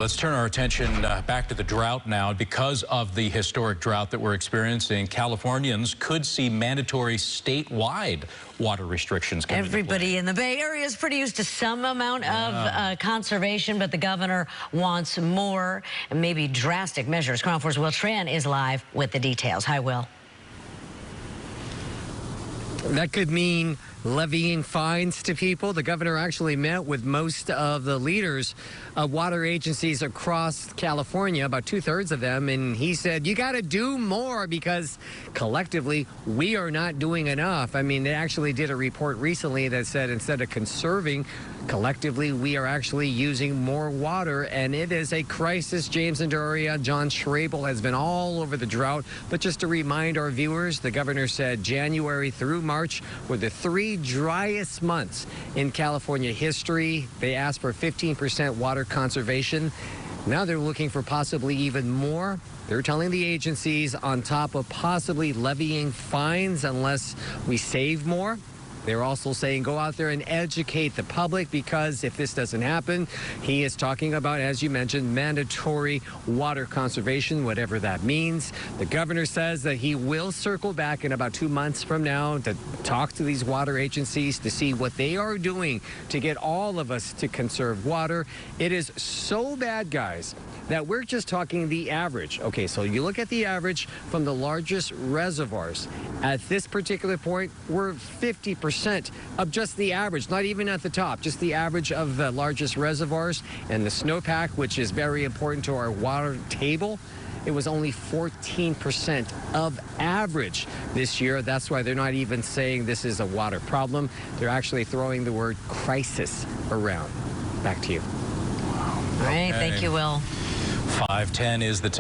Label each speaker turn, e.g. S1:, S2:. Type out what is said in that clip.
S1: Let's turn our attention back to the drought now. Because of the historic drought that we're experiencing, Californians could see mandatory statewide water restrictions coming into play.
S2: Everybody in the Bay Area is pretty used to some amount of conservation, but the governor wants more and maybe drastic measures. Crown 4's Will Tran is live with the details. Hi, Will.
S3: That could mean levying fines to people. The governor actually met with most of the leaders of water agencies across California, about 2/3 of them, and he said, you got to do more because collectively we are not doing enough. I mean, they actually did a report recently that said instead of conserving, collectively we are actually using more water, and it is a crisis. James and Doria, John Schrabel has been all over the drought, but just to remind our viewers, the governor said January through March were the three driest months in California history. They asked for 15% water conservation. Now they're looking for possibly even more. They're telling the agencies, on top of possibly levying fines unless we save more. They're also saying go out there and educate the public, because if this doesn't happen, he is talking about, as you mentioned, mandatory water conservation, whatever that means. The governor says that he will circle back in about 2 months from now to talk to these water agencies to see what they are doing to get all of us to conserve water. It is so bad, guys, that we're just talking the average. Okay, so you look at the average from the largest reservoirs. At this particular point, we're 50% of just the average, not even at the top, just the average of the largest reservoirs. And the snowpack, which is very important to our water table, it was only 14% of average this year. That's why they're not even saying this is a water problem. They're actually throwing the word crisis around. Back to you.
S2: All right, thank you, Will.
S1: 5:10 is the